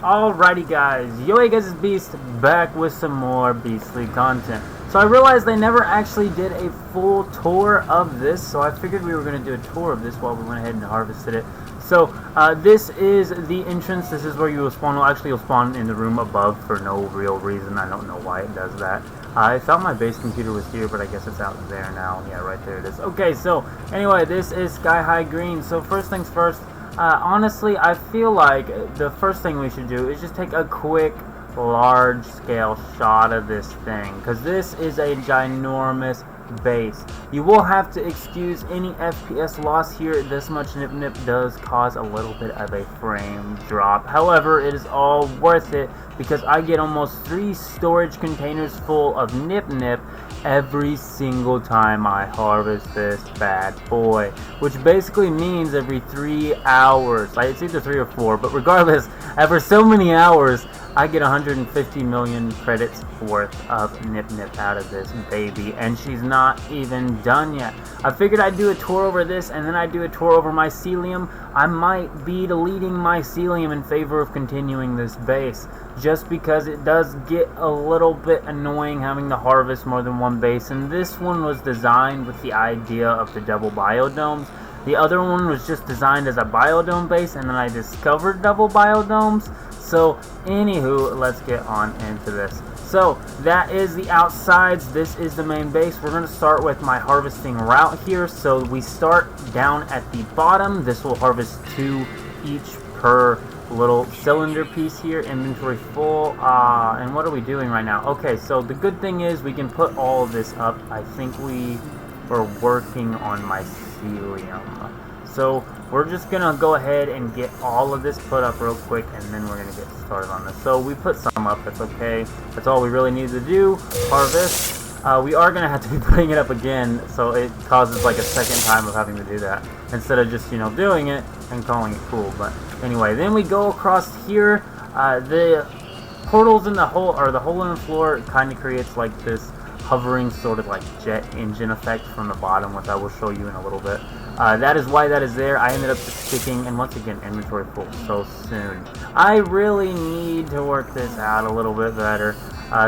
Alrighty guys, yo hey guys, it's Beast, back with some more beastly content. So I realized they never actually did a full tour of this, so I figured we were going to do a tour of this while we went ahead and harvested it. So this is the entrance. This is where you will spawn. Well, actually you'll spawn in the room above for no real reason. I don't know why it does that. I thought my base computer was here, but I guess it's out there now. Yeah, right there it is. Okay, so anyway, this is Sky High Green. So first things first, honestly, I feel like the first thing we should do is just take a quick, large-scale shot of this thing, because this is a ginormous base. You will have to excuse any FPS loss here. This much Nip Nip does cause a little bit of a frame drop. However, it is all worth it because I get almost 3 storage containers full of Nip Nip every single time I harvest this bad boy, which basically means every 3 hours. Like, it's either 3 or 4, but regardless, after so many hours, I get 150 million credits worth of Nip Nip out of this baby, and she's not even done yet. I figured I'd do a tour over this, and then I'd do a tour over mycelium. I might be deleting mycelium in favor of continuing this base, just because it does get a little bit annoying having to harvest more than one base, and this one was designed with the idea of the double biodomes. The other one was just designed as a biodome base, and then I discovered double biodomes. So, anywho, let's get on into this. So, that is the outsides. This is the main base. We're going to start with my harvesting route here. So, we start down at the bottom. This will harvest 2 each per little cylinder piece here. Inventory full. And what are we doing right now? Okay, so the good thing is we can put all of this up. I think we were working on mycelium. So we're just gonna go ahead and get all of this put up real quick, and then we're gonna get started on this. So we put some up, that's okay. That's all we really need to do. Harvest. We are gonna have to be putting it up again, so it causes like a second time of having to do that, instead of just, you know, doing it and calling it cool. But anyway, then we go across here. The portals in the hole, or the hole in the floor, kind of creates like this hovering sort of like jet engine effect from the bottom, which I will show you in a little bit. That is why that is there. I ended up just sticking, and once again, inventory full so soon. I really need to work this out a little bit better.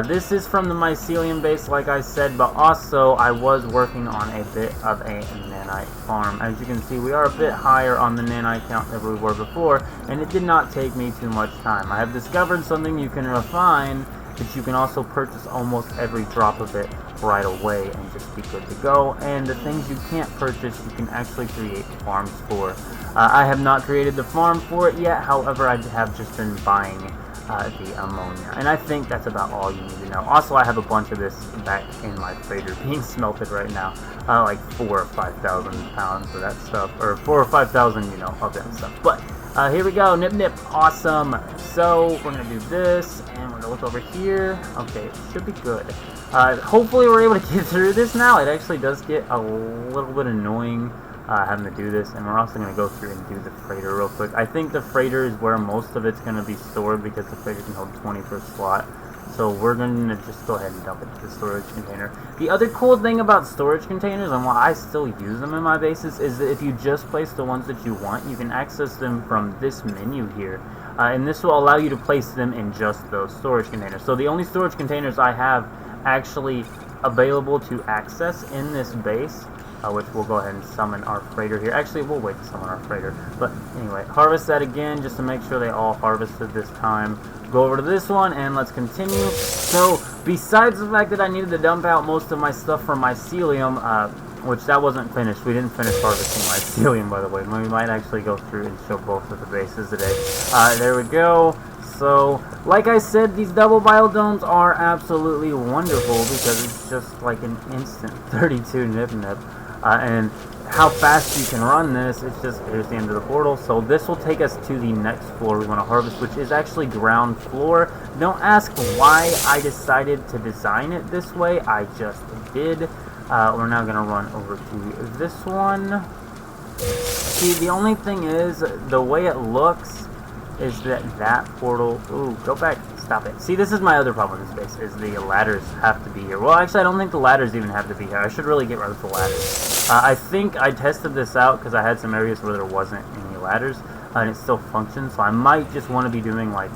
This is from the mycelium base, like I said, but also I was working on a bit of a nanite farm. As you can see, we are a bit higher on the nanite count than we were before, and it did not take me too much time. I have discovered something you can refine, that you can also purchase almost every drop of it right away and just be good to go. And the things you can't purchase, you can actually create farms for. I have not created the farm for it yet, however I have just been buying the ammonia, and I think that's about all you need to know. Also, I have a bunch of this back in my freighter being smelted right now, like 4,000 or 5,000 pounds of that stuff, or 4,000 or 5,000, you know, of that stuff. But here we go, Nip Nip, awesome. So we're gonna do this, and we're gonna look over here. Okay, it should be good. Hopefully we're able to get through this now. It actually does get a little bit annoying having to do this, and we're also going to go through and do the freighter real quick. I think the freighter is where most of it's going to be stored, because the freighter can hold 20 per slot. So we're going to just go ahead and dump it to the storage container. The other cool thing about storage containers, and why I still use them in my bases, is that if you just place the ones that you want, you can access them from this menu here. And this will allow you to place them in just those storage containers. So the only storage containers I have actually available to access in this base, which we'll go ahead and summon our freighter here. Actually, we'll wait to summon our freighter. But anyway, harvest that again just to make sure they all harvested this time. Go over to this one, and let's continue. So, besides the fact that I needed to dump out most of my stuff for mycelium, which that wasn't finished. We didn't finish harvesting mycelium, by the way. We might actually go through and show both of the bases today. There we go. So, like I said, these double biodomes are absolutely wonderful, because it's just like an instant 32 Nip Nip. And how fast you can run this, it's just, here's the end of the portal. So this will take us to the next floor we want to harvest, which is actually ground floor. Don't ask why I decided to design it this way, I just did. We're now going to run over to this one. See, the only thing is, the way it looks is that portal, ooh, go back, stop it. See, this is my other problem with this base, is the ladders have to be here. Well, actually, I don't think the ladders even have to be here. I should really get rid of the ladders. I think I tested this out because I had some areas where there wasn't any ladders, and it still functions, so I might just want to be doing, like,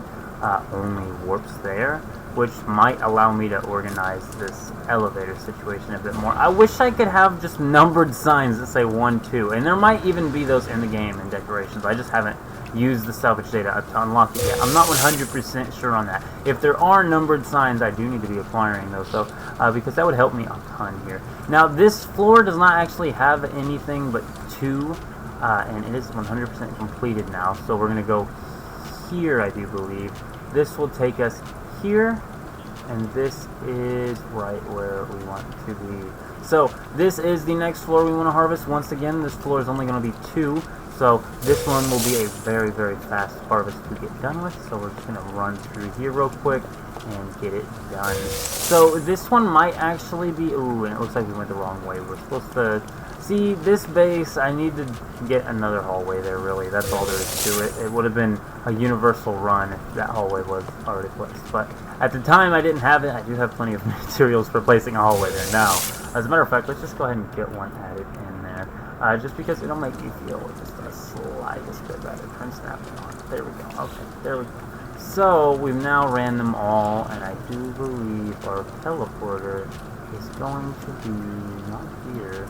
only warps there, which might allow me to organize this elevator situation a bit more. I wish I could have just numbered signs that say 1, 2, and there might even be those in the game in decorations. I just haven't used the salvage data to unlock it yet. I'm not 100% sure on that. If there are numbered signs, I do need to be acquiring those, so because that would help me a ton here. Now, this floor does not actually have anything but 2, and it is 100% completed now, so we're going to go here, I do believe. This will take us here, and this is right where we want it to be. So this is the next floor we want to harvest. Once again, this floor is only going to be 2, so this one will be a very, very fast harvest to get done with. So we're just going to run through here real quick and get it done. So this one might actually be, ooh, and it looks like we went the wrong way. We're supposed to see this base. I need to get another hallway there, really. That's all there is to it. It would have been a universal run if that hallway was already placed. But at the time, I didn't have it. I do have plenty of materials for placing a hallway there now. As a matter of fact, let's just go ahead and get one added in there. Just because it'll make me feel just the slightest bit better. Turn snapping on. There we go. Okay, there we go. So, we've now ran them all, and I do believe our teleporter is going to be not here.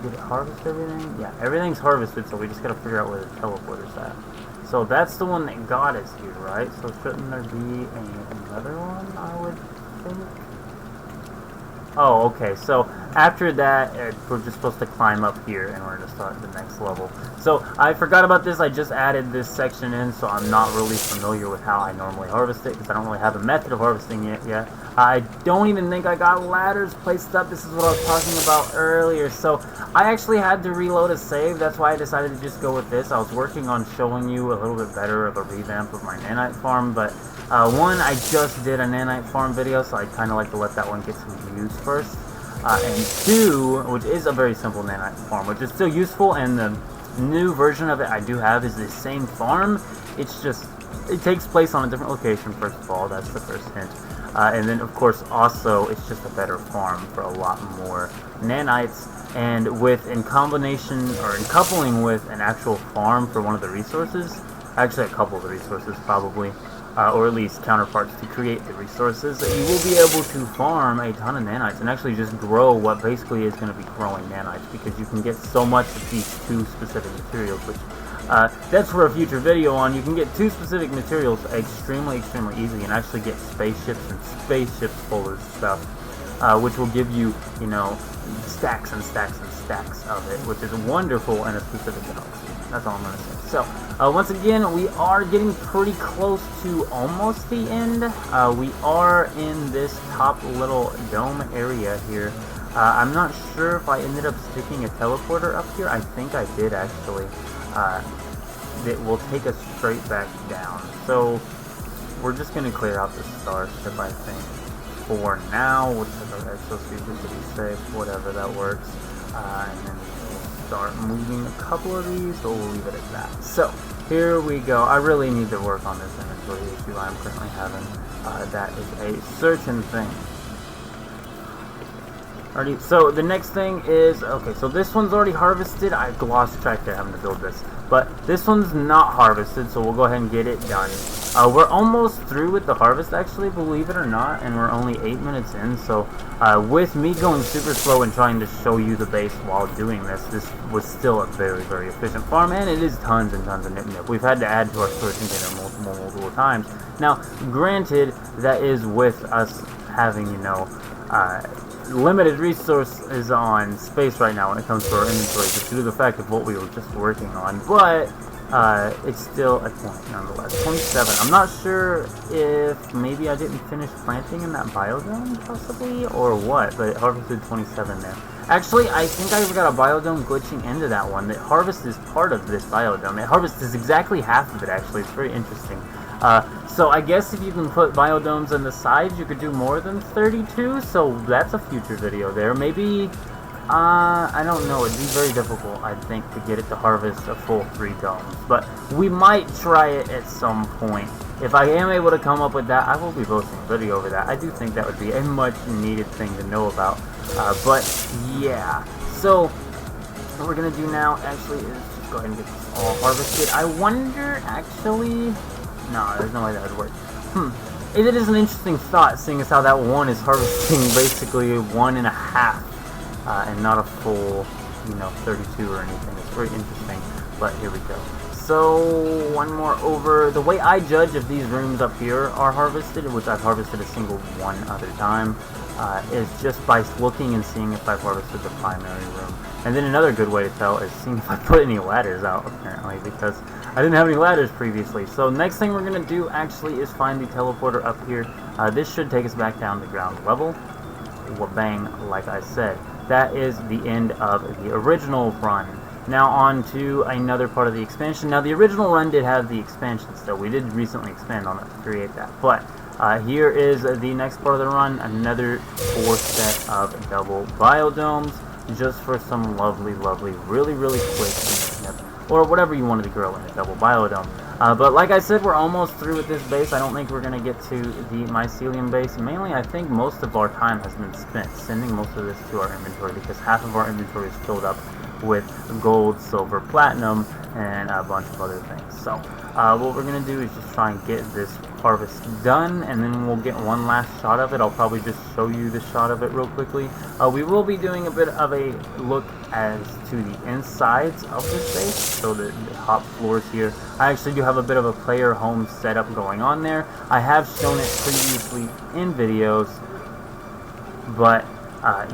Did it harvest everything? Yeah, everything's harvested, so we just gotta figure out where the teleporter's at. So that's the one that got us here, right? So shouldn't there be another one, I would think? Oh, okay, so after that, we're just supposed to climb up here in order to start the next level. So I forgot about this. I just added this section in, so I'm not really familiar with how I normally harvest it, because I don't really have a method of harvesting it yet. I don't even think I got ladders placed up. This is what I was talking about earlier. So I actually had to reload a save. That's why I decided to just go with this. I was working on showing you a little bit better of a revamp of my nanite farm, but one, I just did a nanite farm video, so I kind of like to let that one get some views first. And 2, which is a very simple nanite farm, which is still useful, and the new version of it I do have is the same farm. It's just, it takes place on a different location, first of all. That's the first hint. And then, of course, also, it's just a better farm for a lot more nanites. And with, in combination, or in coupling with an actual farm for one of the resources, actually a couple of the resources probably, or at least counterparts to create the resources, you will be able to farm a ton of nanites and actually just grow what basically is going to be growing nanites, because you can get so much of these 2 specific materials, which that's for a future video on. You can get 2 specific materials extremely easy and actually get spaceships and spaceships full of stuff, which will give you, you know, stacks and stacks and stacks of it, which is wonderful in a specific galaxy. That's all I'm going to say. So, once again, we are getting pretty close to almost the end. We are in this top little dome area here. I'm not sure if I ended up sticking a teleporter up here. I think I did, actually. That will take us straight back down. So, we're just going to clear out the starship, I think, for now, which is our exosuit to be safe, whatever that works. And then we'll start moving a couple of these, so we'll leave it at that. So, here we go. I really need to work on this inventory issue I'm currently having. That is a certain thing. Alrighty, so the next thing is, okay, so this one's already harvested. I lost track there having to build this. But this one's not harvested, so we'll go ahead and get it done. We're almost through with the harvest, actually, believe it or not, and we're only 8 minutes in. So with me going super slow and trying to show you the base while doing this, this was still a very efficient farm, and it is tons and tons of nip. We've had to add to our storage container multiple times. Now, granted, that is with us having, you know, limited resources on space right now when it comes to our inventory, just due to the fact of what we were just working on, but it's still a point nonetheless. 27. I'm not sure if maybe I didn't finish planting in that biodome possibly, or what, but it harvested 27 there. Actually, I think I got a biodome glitching into that one. The harvest is part of this biodome. It harvests exactly half of it, actually. It's very interesting. So I guess if you can put biodomes on the sides, you could do more than 32, so that's a future video there. Maybe, I don't know, it'd be very difficult, I think, to get it to harvest a full 3 domes, but we might try it at some point. If I am able to come up with that, I will be posting a video over that. I do think that would be a much needed thing to know about, but yeah. So, what we're going to do now, actually, is just go ahead and get this all harvested. I wonder, actually, No, there's no way that would work. It is an interesting thought, seeing as how that one is harvesting basically 1.5, and not a full, 32 or anything. It's very interesting, but here we go. So, one more over. The way I judge if these rooms up here are harvested, which I've harvested a single one other time, is just by looking and seeing if I've harvested the primary room. And then another good way to tell is seeing if I put any ladders out, apparently, because I didn't have any ladders previously. So next thing we're going to do actually is find the teleporter up here. This should take us back down to ground level. Bang, like I said. That is the end of the original run. Now on to another part of the expansion. Now the original run did have the expansion still. We did recently expand on it to create that. But here is the next part of the run. Another 4 set of double biodomes. Just for some lovely, really quick, or whatever you wanted to grow in a double biodome. But like I said, we're almost through with this base. I don't think we're going to get to the mycelium base. Mainly, I think most of our time has been spent sending most of this to our inventory, because half of our inventory is filled up with gold, silver, platinum, and a bunch of other things. So what we're going to do is just try and get this harvest done, and then we'll get one last shot of it. I'll probably just show you the shot of it real quickly. We will be doing a bit of a look as to the insides of this base, so the top floors here. I actually do have a bit of a player home setup going on there. I have shown it previously in videos, but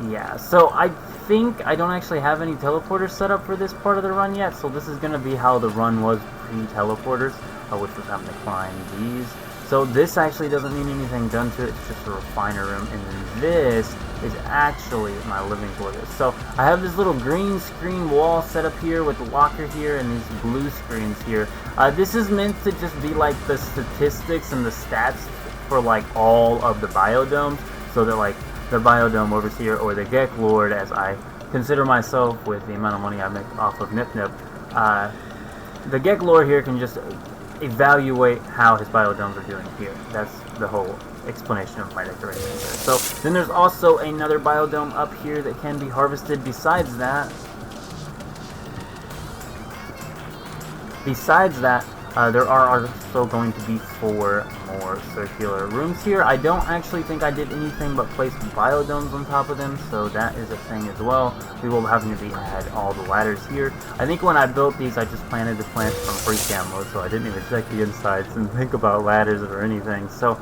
yeah, so I think I don't actually have any teleporters set up for this part of the run yet, so this is going to be how the run was pre-teleporters, which was having to climb these. So this actually doesn't mean anything done to it, it's just a refiner room, and then this is actually my living quarters. So I have this little green screen wall set up here with the locker here and these blue screens here. This is meant to just be like the statistics and the stats for like all of the biodomes, so that like the biodome overseer, or the geklord as I consider myself with the amount of money I make off of Nip Nip, the geklord here can just evaluate how his biodomes are doing here. That's the whole explanation of my decorations there. So then there's also another biodome up here that can be harvested. Besides that, there are also going to be 4 more circular rooms here. I don't actually think I did anything but place biodomes on top of them, so that is a thing as well. We will have to add all the ladders here. I think when I built these, I just planted the plants from pre-cam mode, so I didn't even check the insides and think about ladders or anything. So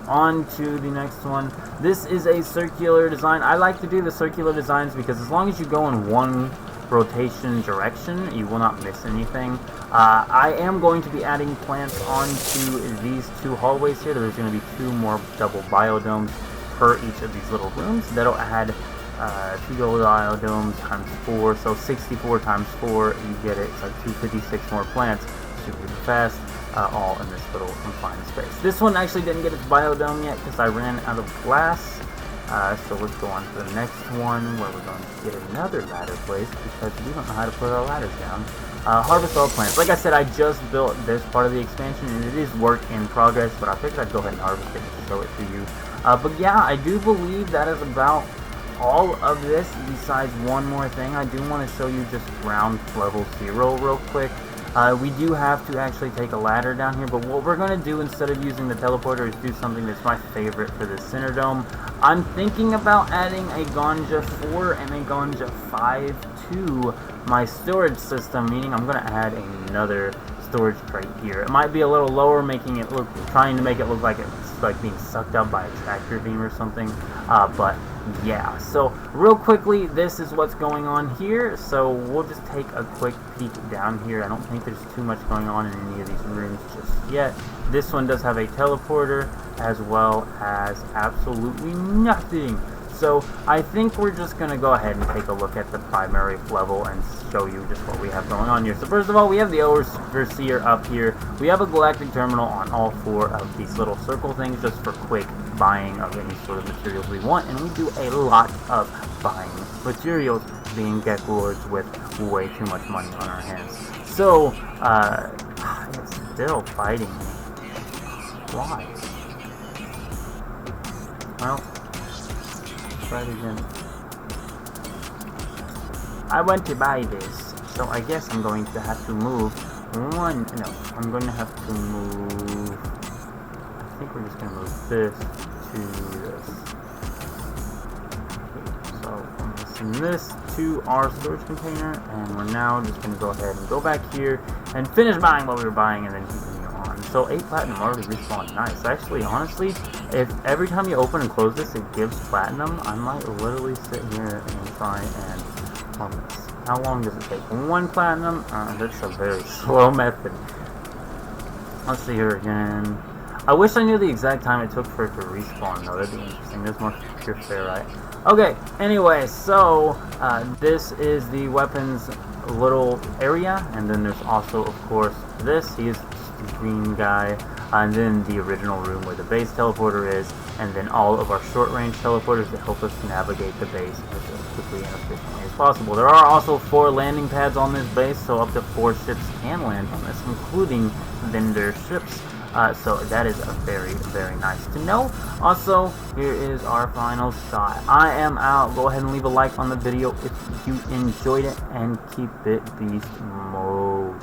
on to the next one. This is a circular design. I like to do the circular designs because as long as you go in one rotation direction, you will not miss anything. I am going to be adding plants onto these 2 hallways here. There's going to be 2 more double biodomes per each of these little rooms. That'll add 2 double biodomes times 4, so 64 times 4, you get it. It's like 256 more plants, super fast, all in this little confined space. This one actually didn't get its biodome yet because I ran out of glass. So let's go on to the next one, where we're going to get another ladder place, because we don't know how to put our ladders down. Harvest all plants. Like I said, I just built this part of the expansion, and it is work in progress, but I figured I'd go ahead and harvest it and show it to you. But yeah, I do believe that is about all of this, besides one more thing. I do want to show you just ground level 0 real quick. We do have to actually take a ladder down here, but what we're going to do instead of using the teleporter is do something that's my favorite for this center dome. I'm thinking about adding a Ganja 4 and a Ganja 5 to my storage system, meaning I'm going to add another storage crate here. It might be a little lower, trying to make it look like it's like being sucked up by a tractor beam or something, but yeah. So real quickly, this is what's going on here, so we'll just take a quick peek down here. I don't think there's too much going on in any of these rooms just yet. This one does have a teleporter as well as absolutely nothing. So I think we're just going to go ahead and take a look at the primary level and show you just what we have going on here. So first of all, we have the overseer up here. We have a galactic terminal on all 4 of these little circle things just for quick buying of any sort of materials we want. And we do a lot of buying materials, being geklords with way too much money on our hands. So, it's still fighting me. Why? Well, try it again. I want to buy this, so I guess I'm going to have to move one. No, I'm going to have to move. I think we're just going to move this to this. Okay, so I'm going to send this to our storage container, and we're now just going to go ahead and go back here and finish buying what we were buying, and then continue on. So 8 platinum already respawned. Nice. Actually, honestly, if every time you open and close this it gives platinum, I might literally sit here and try and farm this. How long does it take? 1 platinum? That's a very slow method. Let's see here again. I wish I knew the exact time it took for it to respawn, though. That'd be interesting. There's more pure ferrite. Okay, anyway, so this is the weapons little area, and then there's also, of course, this. He is just the green guy. And then the original room where the base teleporter is, and then all of our short-range teleporters that help us navigate the base as quickly and efficiently as possible. There are also 4 landing pads on this base, so up to 4 ships can land on this, including vendor ships. So that is very, very nice to know. Also, here is our final shot. I am out. Go ahead and leave a like on the video if you enjoyed it, and keep it beast mode.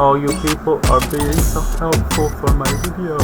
Oh, you people are being so helpful for my video.